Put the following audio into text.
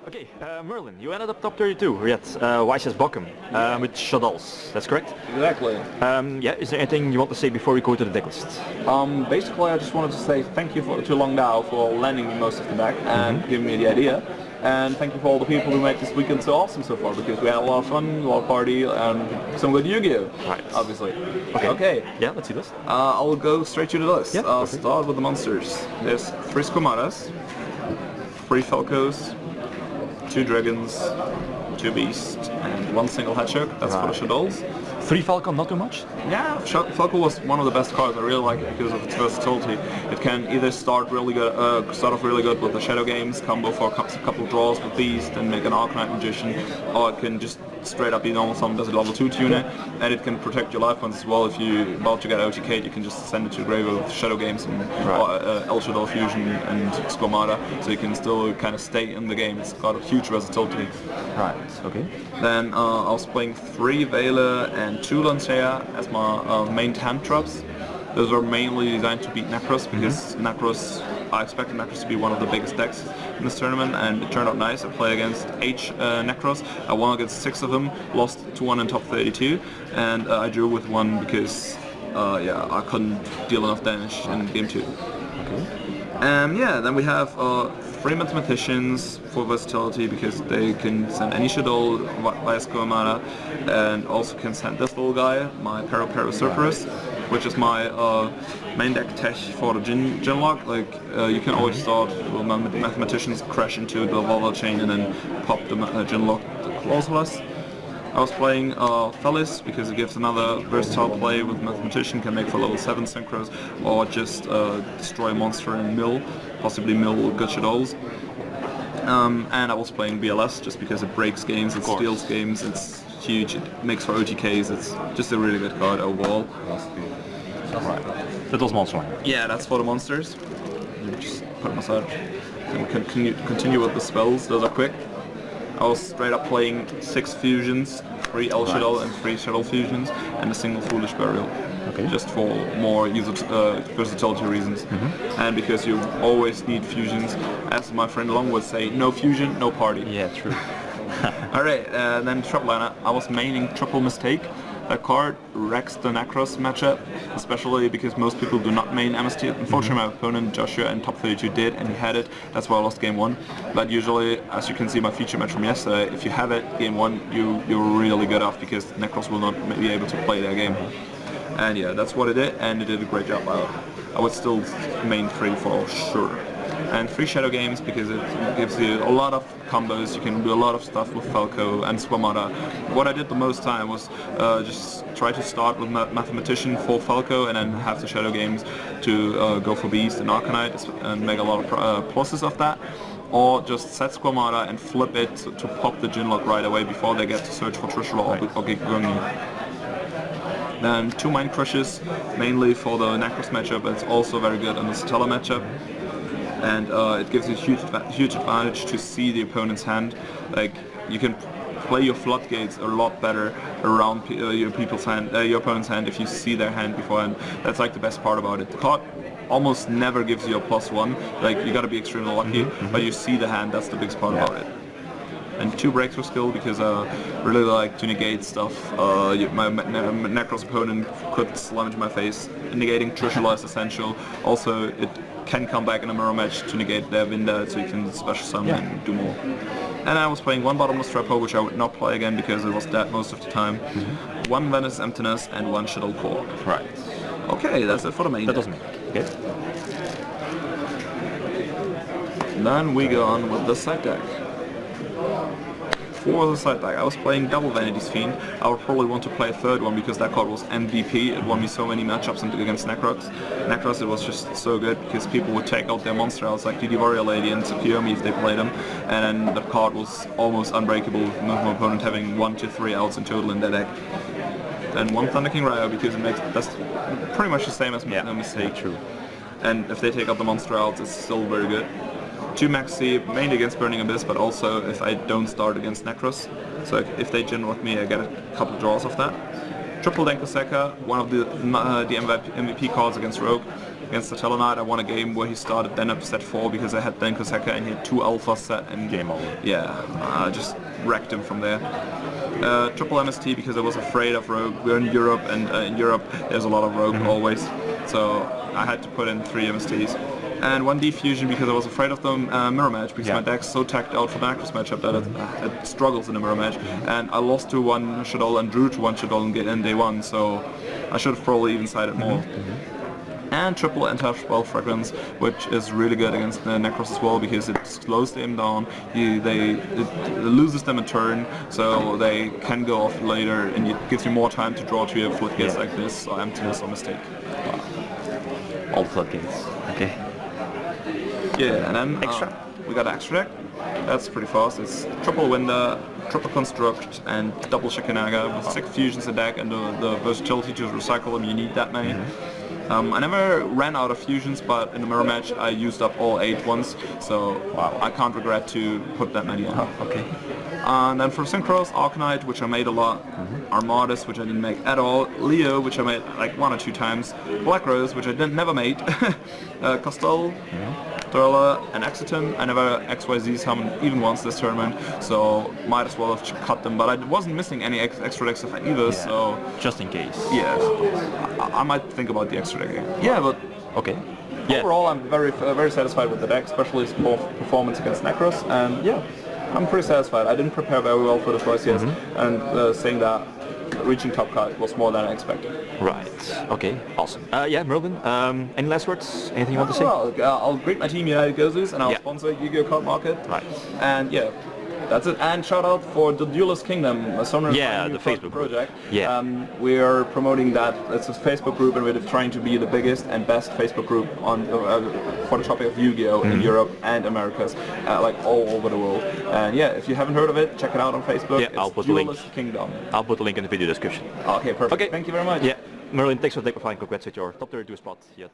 Okay, Merlin, you ended up top 32 here at YCS Bochum with Shaddolls, that's correct? Exactly. Yeah, is there anything you want to say before we go to the deck list? Basically, I just wanted to say thank you to Long Dao for lending me most of the deck and giving me the idea. And thank you for all the people who made this weekend so awesome so far, because we had a lot of fun, a lot of party, and some good Yu-Gi-Oh! Right. Obviously. Okay. Yeah, let's see this. I'll go straight to the list. Yeah, I'll start with the monsters. There's 3 Squamatas, 3 Falcos, 2 Dragons, 2 Beasts, and 1 single Hedgehog. That's for the Shaddolls. 3 Falcon, not too much? Yeah, Falco was one of the best cards. I really like it because of its versatility. It can either start off really good with the Shadow Games combo for a couple draws with Beast and make an Arcanite Magician, or it can just straight up be normal summon, does a level 2 tuner, and it can protect your life points as well. If you're about to get OTK, you can just send it to the grave with Shadow Games and El Shaddol Fusion and Squamata, so you can still kind of stay in the game. It's got a huge versatility. Right, okay. Then I was playing 3 Veiler and 2 Lancea as my main hand traps. Those were mainly designed to beat Necros, because I expected Necros to be one of the biggest decks in this tournament, and it turned out nice. I played against 8 Necros, I won against 6 of them, lost to 1 in top 32, and I drew with 1 because I couldn't deal enough damage in game 2. Okay. Then we have 3 Mathematicians for versatility, because they can send any Shadow via Squamata, and also can send this little guy, my Pero Cerberus, which is my main deck tech for the Gin lock. Like you can always start with Mathematicians, crash into the Volva chain, and then pop the Gin lock clauseless. I was playing Felis because it gives another versatile play with Mathematician, can make for level 7 synchros, or just destroy a monster and mill, possibly mill good Shaddolls. And I was playing BLS just because it breaks games, it steals games, it's huge, it makes for OTKs, it's just a really good card overall. Right. That was monster line. Yeah, that's for the monsters. Just put them aside. And continue with the spells, those are quick. I was straight up playing 6 fusions, 3 El Shaddol and 3 Shaddol fusions, and a single Foolish Burial. Okay. Just for more versatility reasons. And because you always need fusions. As my friend Long would say, no fusion, no party. Yeah, true. Alright, then Triple Liner. I was maining Triple Mistake. That card wrecks the Necros matchup, especially because most people do not main MST. Unfortunately, my opponent Joshua in top 32 did, and he had it. That's why I lost game 1. But usually, as you can see my feature match from yesterday, if you have it game 1, you're really good off, because Necros will not be able to play their game. And yeah, that's what it did, and it did a great job. I would still main 3 for sure. And 3 Shadow Games, because it gives you a lot of combos. You can do a lot of stuff with Falco and Squamata. What I did the most time was just try to start with Mathematician for Falco, and then have the Shadow Games to go for Beast and Arcanite and make a lot of pluses of that. Or just set Squamata and flip it to pop the Ginlock right away before they get to search for Trishula or Gigungi. Then 2 Mind Crushes, mainly for the Necros matchup, but it's also very good in the Satella matchup. And it gives you a huge advantage to see the opponent's hand. Like, you can play your floodgates a lot better around your opponent's hand if you see their hand beforehand. That's like the best part about it. The card almost never gives you a +1. Like, you gotta be extremely lucky, but you see the hand. That's the biggest part about it. And 2 Breakthrough Skill, because I really like to negate stuff. My Necros opponent could slam into my face. Negating Trishula is essential. Also, it can come back in a mirror match to negate their Vinda, so you can special summon and do more. And I was playing 1 Bottomless Trapper, which I would not play again because it was dead most of the time. 1 Venice Emptiness and 1 Shadow Core. Right. Okay, that's it for the main deck. That doesn't okay. Then we go on with the side deck. For the side deck, I was playing double Vanity's Fiend. I would probably want to play a 3rd one because that card was MVP. It won me so many matchups against Necros. Necros, it was just so good because people would take out their monster outs like the Warrior Lady and secure me if they played them. And then the card was almost unbreakable with my opponent having 1 to 3 outs in total in their deck. And 1 Thunder King Ryo, because that's pretty much the same as Mistake. True. And if they take out the monster outs, it's still very good. 2 Maxi, mainly against Burning Abyss, but also if I don't start against Necros. So if they Ginlock me, I get a couple draws of that. Triple Denkoseka, one of the MVP cards against Rogue. against the Tellarknight. I won a game where he started then up set 4 because I had then Kosaka and he had 2 alpha set and Game over. Yeah, I just wrecked him from there. Triple MST because I was afraid of Rogue. We're in Europe, and in Europe there's a lot of Rogue always, so I had to put in 3 MSTs. And 1D Fusion because I was afraid of the mirror match because my deck's so tacked out for the Nacros matchup that it struggles in a mirror match. And I lost to 1 Shaddolls and drew to 1 Shaddolls in day 1, so I should have probably even sided more. And triple anti-spell fragrance, which is really good against the Necros as well because it slows them down. It loses them a turn, so they can go off later, and it gives you more time to draw to your floodgates like this, or emptiness, or mistake. All floodgates. Okay. Yeah, and then Extra? We got extra deck. That's pretty fast. It's triple Winder, triple Construct, and double Shikinaga with 6 fusions a deck, and the versatility to recycle them. You need that many. I never ran out of fusions, but in the mirror match I used up all 8 once, so I can't regret to put that many on. Okay. And then for Synchros, Arcanite, which I made a lot, Armadis, which I didn't make at all, Leo, which I made like 1 or 2 times, Black Rose, which I never made, Costal, Durla, and Exiton. I never XYZ summoned even once this tournament, so might as well have cut them, but I wasn't missing any extra decks either, so... Just in case. Yeah, I might think about the extra deck again. Yeah, but... Okay. Overall, I'm very satisfied with the deck, especially its performance against Necros, and yeah, I'm pretty satisfied. I didn't prepare very well for this YCS, and saying that reaching top card was more than I expected. Right. Okay. Awesome. Yeah, Merlin. Any last words? Anything you want to say? Well, I'll greet my team United Gozus, and I'll sponsor Yu-Gi-Oh! Card Market. Right. And yeah. That's it, and shout out for the Duelist Kingdom, a the Facebook project. Yeah. We are promoting that. It's a Facebook group, and we're trying to be the biggest and best Facebook group on for the topic of Yu-Gi-Oh! In Europe and Americas, like all over the world. And yeah, if you haven't heard of it, check it out on Facebook. Yeah, I'll put the link. Kingdom. I'll put the link in the video description. Okay, perfect. Okay. Thank you very much. Yeah, Merlin, thanks for taking part. Congrats with your top 32 spot. Yet.